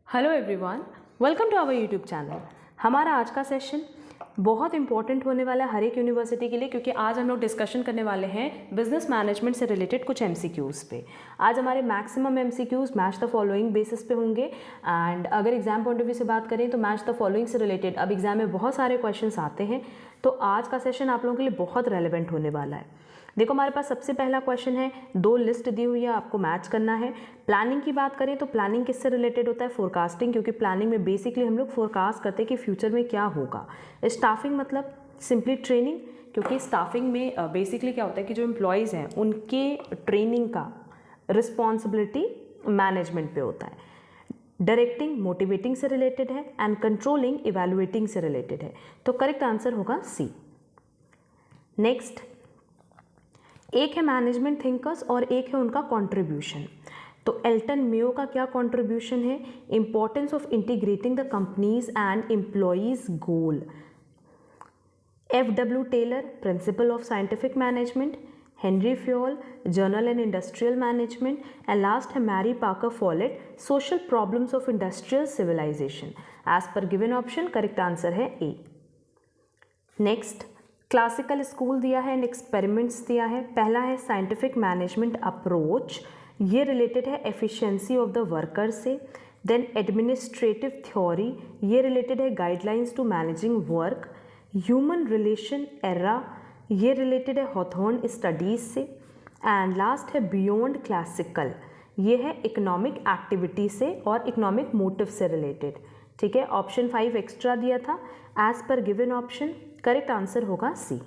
Hello everyone, welcome to our YouTube channel. हमारा आज का सेशन बहुत इंपॉर्टेंट होने वाला है हर एक यूनिवर्सिटी के लिए, क्योंकि आज हम लोग डिस्कशन करने वाले हैं बिजनेस मैनेजमेंट से रिलेटेड कुछ एमसीक्यूज़ पे। आज हमारे maximum MCQs match the following basis पे होंगे। एंड अगर एग्जाम पॉइंट ऑफ व्यू से बात करें तो मैच द फॉलोइंग से रिलेटेड अब एग्जाम में बहुत सारे क्वेश्चंस आते हैं, तो आज का सेशन आप लोगों के लिए बहुत रेलिवेंट होने वाला है। देखो, हमारे पास सबसे पहला क्वेश्चन है, दो लिस्ट दी हुई है, आपको मैच करना है। प्लानिंग की बात करें तो प्लानिंग किससे रिलेटेड होता है? फोरकास्टिंग, क्योंकि प्लानिंग में बेसिकली हम लोग फोरकास्ट करते हैं कि फ्यूचर में क्या होगा। स्टाफिंग मतलब सिंपली ट्रेनिंग, क्योंकि स्टाफिंग में बेसिकली क्या होता है कि जो एम्प्लॉयज़ हैं उनके ट्रेनिंग का रिस्पॉन्सिबिलिटी मैनेजमेंट पे होता है। डायरेक्टिंग मोटिवेटिंग से रिलेटेड है एंड कंट्रोलिंग इवैल्यूएटिंग से रिलेटेड है, तो करेक्ट आंसर होगा सी। नेक्स्ट, एक है मैनेजमेंट थिंकर्स और एक है उनका कंट्रीब्यूशन। तो एल्टन मेयो का क्या कंट्रीब्यूशन है? Importance of integrating the companies and employees goal. F W. Taylor, principle of scientific management. Henri Fayol, general and industrial management. And last है Mary Parker Follett, social problems of industrial civilisation. As पर given option correct answer है A. Next, classical school दिया है and experiments दिया है। पहला है scientific management approach, ये रिलेटेड है एफिशिएंसी ऑफ द वर्कर से। देन एडमिनिस्ट्रेटिव थ्योरी, ये रिलेटेड है guidelines to managing work. Human relation era, ये रिलेटेड है हॉथॉर्न स्टडीज से। एंड लास्ट है बियॉन्ड क्लासिकल, ये है इकोनॉमिक एक्टिविटी से और इकोनॉमिक मोटिव से रिलेटेड। ठीक है, ऑप्शन 5 एक्स्ट्रा दिया था। As per given option correct answer होगा C.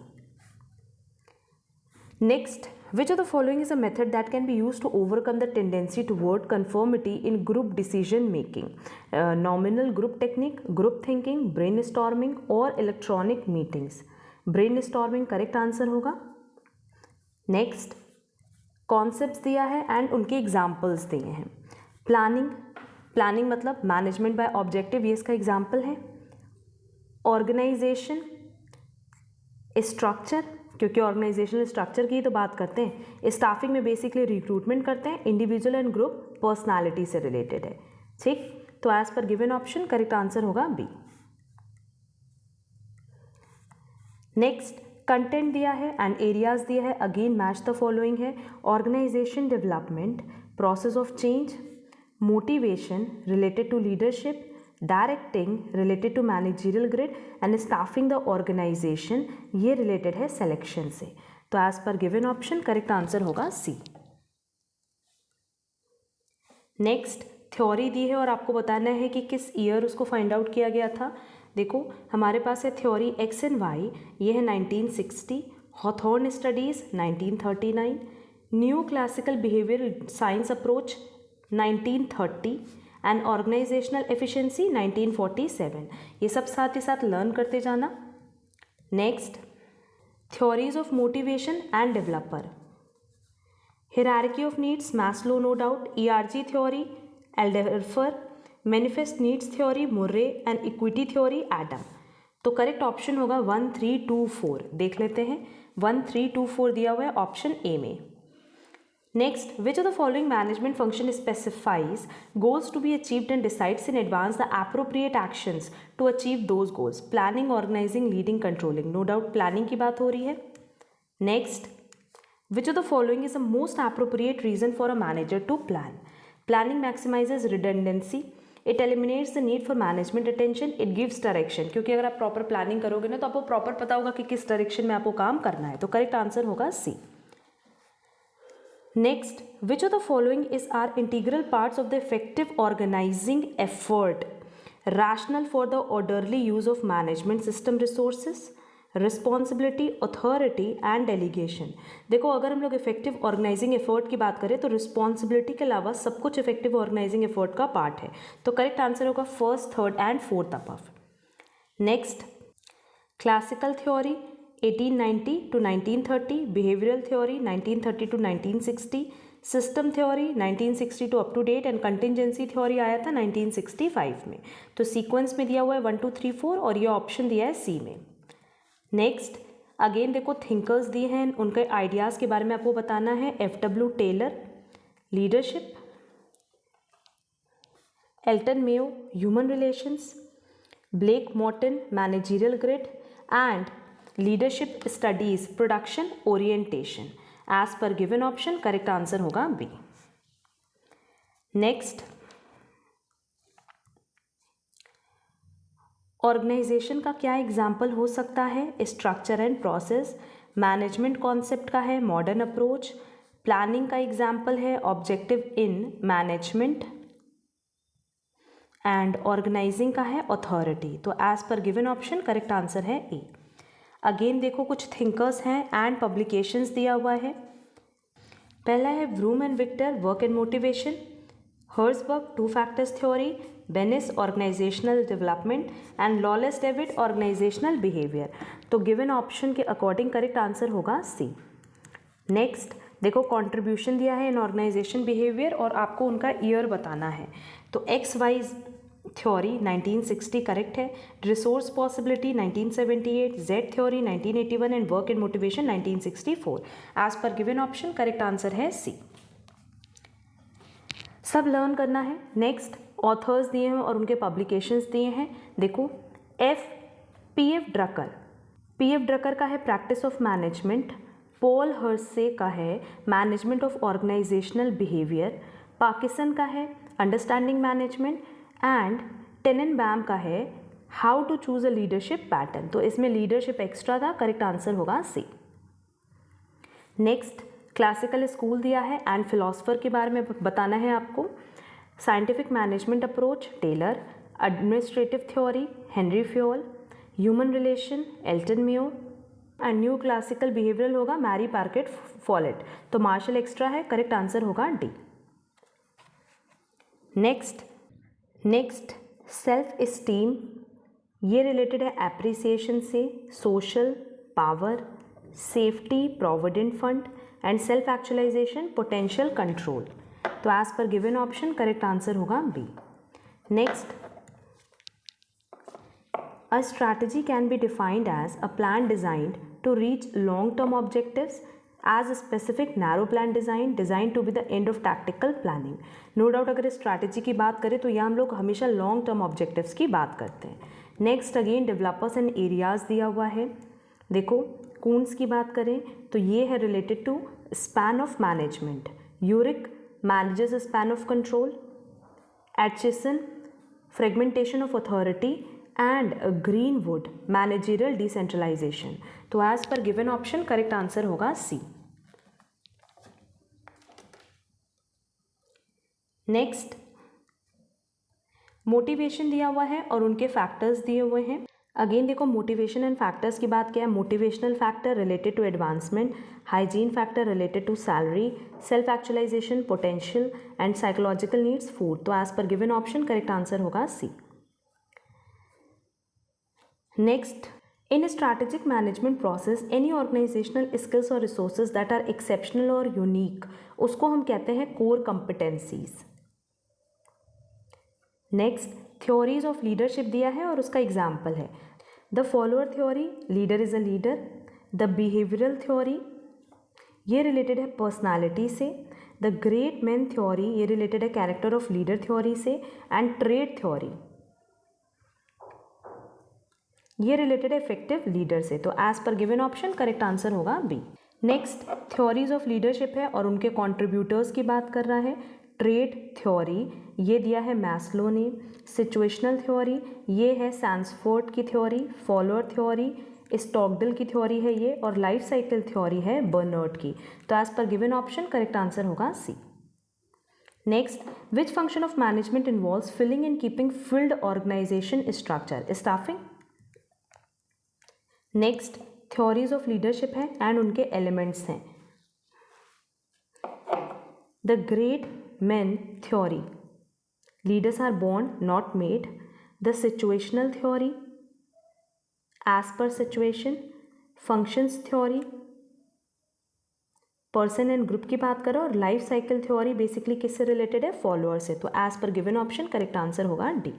Next, which of the following is a method that can be used to overcome the tendency toward conformity in group decision making? Nominal group technique, group thinking, brainstorming और electronic meetings. Brainstorming correct answer होगा। Next, concepts दिया है and उनके examples दिए हैं। Planning मतलब management by objective, ये इसका एग्जाम्पल है। ऑर्गेनाइजेशन, स्ट्रक्चर, क्योंकि ऑर्गेनाइजेशनल स्ट्रक्चर की तो बात करते हैं। स्टाफिंग में बेसिकली रिक्रूटमेंट करते हैं। इंडिविजुअल एंड ग्रुप पर्सनालिटी से रिलेटेड है। ठीक, तो एज पर गिवन ऑप्शन करेक्ट आंसर होगा बी। नेक्स्ट, कंटेंट दिया है एंड एरियाज दिया है, अगेन मैच द फॉलोइंग है। Organisation development, process of change, motivation related to leadership, directing related to managerial grid and staffing the organisation, ये related है selection से। तो एज पर गिवन ऑप्शन करेक्ट आंसर होगा C. Next, theory दी है और आपको बताना है कि किस ईयर उसको फाइंड आउट किया गया था। देखो, हमारे पास है थ्योरी एक्स एंड वाई, ये है 1960। Hawthorne studies 1939। New classical behaviour science approach 1930 and organisational efficiency 1947। ये सब साथ ही साथ लर्न करते जाना। Next, theories of motivation and developer, hierarchy of needs Maslow no doubt, ERG theory Alderfer, manifest needs theory Murray and equity theory Adam. तो correct option होगा 1, 3, 2, 4। देख लेते हैं, 1, 3, 2, 4 दिया हुआ है ऑप्शन ए में। Next, which of the following management function specifies goals to be achieved and decides in advance the appropriate actions to achieve those goals? Planning, organizing, leading, controlling. No doubt planning की बात हो रही है। Next, which of the following is the most appropriate reason for a manager to plan? Planning maximizes redundancy. It eliminates the need for management attention. It gives direction. क्योंकि अगर आप proper planning करोगे ना तो आपको प्रॉपर पता होगा कि किस डायरेक्शन में आपको काम करना है। तो करेक्ट आंसर होगा C. Next, which of the following is are integral parts of the effective organizing effort? Rational for the orderly use of management system resources, responsibility, authority and delegation. देखो, अगर हम लोग इफेक्टिव ऑर्गेनाइजिंग एफर्ट की बात करें तो responsibility के अलावा सब कुछ इफेक्टिव ऑर्गेनाइजिंग एफर्ट का पार्ट है। तो करेक्ट आंसर होगा first, third and fourth above. Next, classical theory 1890 to 1930, behavioral theory 1930 to 1960, system theory 1960 to up to date and contingency theory आया था 1965 में। तो सीक्वेंस में दिया हुआ है 1, 2, 3, 4 और ये ऑप्शन दिया है सी में। नेक्स्ट, अगेन देखो थिंकर्स दिए हैं, उनके आइडियाज़ के बारे में आपको बताना है। F W. Taylor leadership, Elton Mayo human relations, Blake Morton managerial grid and leadership studies production orientation. As पर गिवन ऑप्शन करेक्ट आंसर होगा बी। नेक्स्ट, ऑर्गेनाइजेशन का क्या एग्जाम्पल हो सकता है? Structure and process, management concept का है मॉडर्न अप्रोच, प्लानिंग का एग्जाम्पल है objective in management and organising का है अथॉरिटी। तो एज पर गिवन ऑप्शन करेक्ट आंसर है ए। अगेन देखो कुछ थिंकर्स हैं एंड पब्लिकेशंस दिया हुआ है। पहला है Vroom and Victor work and motivation, Herzberg two factors theory, Bennis organisational development and Lawless David organisational behaviour. तो गिवन ऑप्शन के अकॉर्डिंग करेक्ट आंसर होगा सी। नेक्स्ट देखो कंट्रीब्यूशन दिया है इन ऑर्गेनाइजेशन बिहेवियर और आपको उनका ईयर बताना है। तो एक्स वाइज थ्योरी 1960 करेक्ट है, resource possibility 1978, Z theory 1981 and work and motivation 1964। As पर गिवन ऑप्शन करेक्ट आंसर है सी। सब लर्न करना है। नेक्स्ट ऑथर्स दिए हैं और उनके पब्लिकेशंस दिए हैं। देखो पी.एफ. ड्रकर का है practice of management, Paul Hersey का है management of organisational behaviour, Parkinson का है अंडरस्टैंडिंग मैनेजमेंट एंड टेनेनबैम का है how to choose a leadership pattern. तो इसमें लीडरशिप एक्स्ट्रा था, करेक्ट आंसर होगा सी। नेक्स्ट क्लासिकल स्कूल दिया है एंड फिलोसफर के बारे में बताना है आपको। Scientific management approach Taylor, administrative theory Henri Fayol, human relation Elton Mayo and new classical behavioural होगा मैरी पार्केट फॉलेट। तो मार्शल एक्स्ट्रा है, करेक्ट आंसर होगा डी। नेक्स्ट सेल्फ इस्टीम, ये रिलेटेड है एप्रिसिएशन से, social power, safety provident fund and self actualisation potential control. तो as पर given option correct answer होगा B. Next, a strategy can be defined as a plan designed to reach long-term objectives as a specific narrow plan designed to be the end of tactical planning. No doubt अगर strategy की बात करें तो यहाँ हम लोग हमेशा long term objectives की बात करते हैं। Next again developers and areas दिया हुआ है। देखो कून्स की बात करें तो ये है related to span of management, Urwick manages span of control, Aitchison fragmentation of authority and Greenwood managerial decentralisation. तो एज पर गिवन ऑप्शन करेक्ट आंसर होगा सी। नेक्स्ट मोटिवेशन दिया हुआ है और उनके फैक्टर्स दिए हुए हैं। अगेन देखो मोटिवेशन एंड फैक्टर्स की बात क्या है। Motivational factor related to advancement, hygiene factor related to salary, self actualisation potential and psychological needs food. तो एज पर गिवन ऑप्शन करेक्ट आंसर होगा C. Next, in a strategic management process, any organizational skills or resources that are exceptional or unique, उसको हम कहते हैं core competencies. Next, theories of leadership दिया है और उसका example है the follower theory, leader is a leader, the behavioral theory, ये related है personality से, the great man theory, ये related है character of leader theory से, and trait theory, ये रिलेटेड है इफेक्टिव लीडर से। तो एज पर गिवन ऑप्शन करेक्ट आंसर होगा B. Next theories of leadership है और उनके कंट्रीब्यूटर्स की बात कर रहा है। ट्रेट थ्योरी ये दिया है मैस्लो ने, सिचुएशनल थ्योरी ये है सैंसफोर्ड की थ्योरी, फॉलोअर थ्योरी स्टॉकडेल की थ्योरी है ये, और लाइफ साइकिल थ्योरी है बर्नर्ड की। तो एज पर गिवन ऑप्शन करेक्ट आंसर होगा C. Next, which function of management involves filling and keeping filled organisation structure, staffing. Next theories of leadership है एंड उनके एलिमेंट्स हैं। The great man theory, leaders are born not made. The situational theory, as per situation. Functions theory, person and group की बात करो, और life cycle theory basically किससे related है, follower से। तो एज पर गिवन ऑप्शन करेक्ट आंसर होगा डी।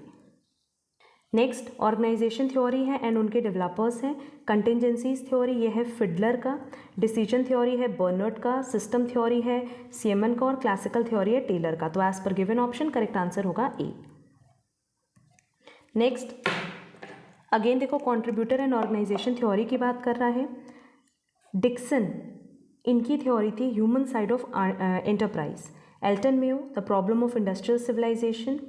नेक्स्ट ऑर्गेनाइजेशन थ्योरी है एंड उनके डेवलपर्स हैं। कंटिजेंसीज थ्योरी ये है फिडलर का, डिसीजन थ्योरी है बर्नर्ड का, सिस्टम थ्योरी है सीएमएन का, और क्लासिकल थ्योरी है टेलर का। तो एज पर गिवन ऑप्शन करेक्ट आंसर होगा ए। नेक्स्ट अगेन देखो कंट्रीब्यूटर एंड ऑर्गेनाइजेशन थ्योरी की बात कर रहा है। डिक्सन, इनकी थ्योरी थी human side of enterprise. Elton Mayo, the problem of industrial civilisation.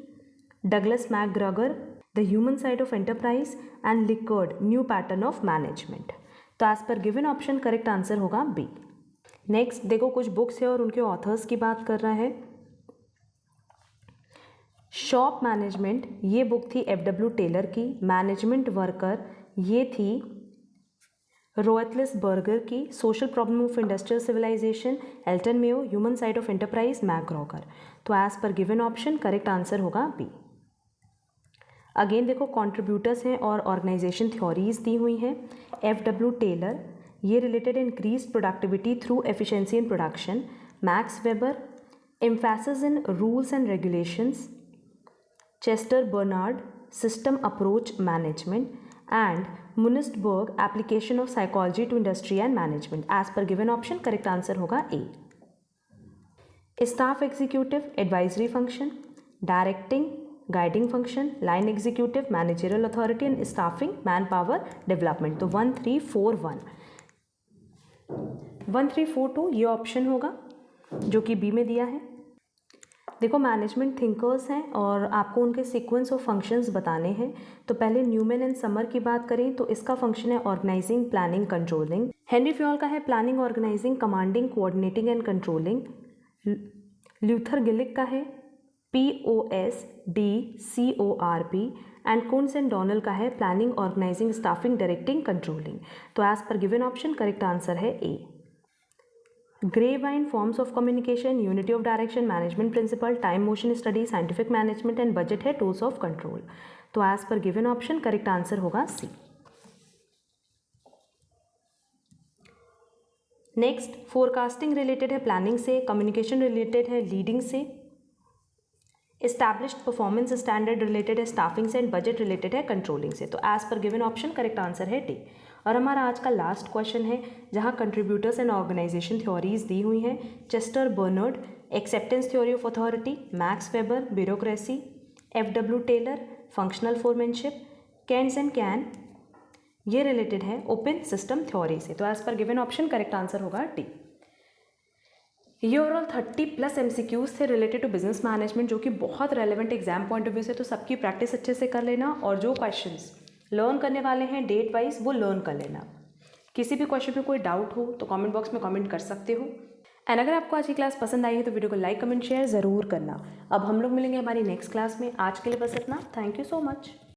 Douglas McGregor, the human side of enterprise. And Likert, new pattern of management. तो एज पर गिवन ऑप्शन करेक्ट आंसर होगा बी। नेक्स्ट देखो कुछ books है और उनके authors की बात कर रहा है। शॉप मैनेजमेंट, ये बुक थी एफ.डब्ल्यू. टेलर की। मैनेजमेंट वर्कर, ये थी रोएटलिस बर्गर की। Social problem of industrial civilisation, Elton Mayo. Human side of enterprise, McGregor. तो एज पर गिवन ऑप्शन करेक्ट आंसर होगा बी। अगेन देखो कंट्रीब्यूटर्स हैं और ऑर्गेनाइजेशन थ्योरीज दी हुई हैं। एफ.डब्ल्यू. टेलर, ये related increase productivity through efficiency in production. Max Weber, emphasis in rules and regulations. Chester Barnard, system approach management. And Munsterberg, application of psychology to industry and management. As पर given option correct answer होगा A. Staff executive, advisory function. Directing, guiding function. Line executive, managerial authority. And staffing, man power development. तो 1341 1342 ये option होगा जो कि B में दिया है। देखो मैनेजमेंट थिंकर्स हैं और आपको उनके सीक्वेंस ऑफ फंक्शंस बताने हैं। तो पहले न्यूमैन एंड समर की बात करें तो इसका फंक्शन है organising, planning, controlling. Henri Fayol का है planning, organising, commanding, coordinating and controlling. Luther Gulick का है POSDCORP। And Koontz and Donnell का है planning, organising, staffing, directing, controlling. तो एज पर गिवन ऑप्शन करेक्ट आंसर है A. Grapevine, forms of communication, unity of direction, management principle, time motion study, scientific management and budget है tools of control। तो as per given option correct answer होगा C। Next forecasting related है planning से, communication related है leading से, established performance standard related है staffing से, and budget related है कंट्रोलिंग से। तो एज पर गिवन ऑप्शन करेक्ट आंसर है डी। और हमारा आज का लास्ट क्वेश्चन है जहाँ कंट्रीब्यूटर्स एंड ऑर्गेनाइजेशन थ्योरीज दी हुई हैं। Chester Bernard, acceptance theory of authority. Max Weber, bureaucracy. F W. Taylor, functional foremanship. Keynes and Kahn, ये रिलेटेड है ओपन सिस्टम थ्योरी से। तो एज पर गिवन ऑप्शन करेक्ट आंसर होगा डी। ये ओवरऑल 30+ MCQs थे रिलेटेड टू बिजनेस मैनेजमेंट जो कि बहुत relevant exam point of view से। तो सबकी प्रैक्टिस अच्छे से कर लेना और जो क्वेश्चंस लर्न करने वाले हैं डेट वाइज वो लर्न कर लेना। किसी भी क्वेश्चन में कोई डाउट हो तो कमेंट बॉक्स में कमेंट कर सकते हो। एंड अगर आपको आज की क्लास पसंद आई है तो वीडियो को लाइक, कमेंट, शेयर ज़रूर करना। अब हम लोग मिलेंगे हमारी नेक्स्ट क्लास में। आज के लिए बस इतना। Thank you so much.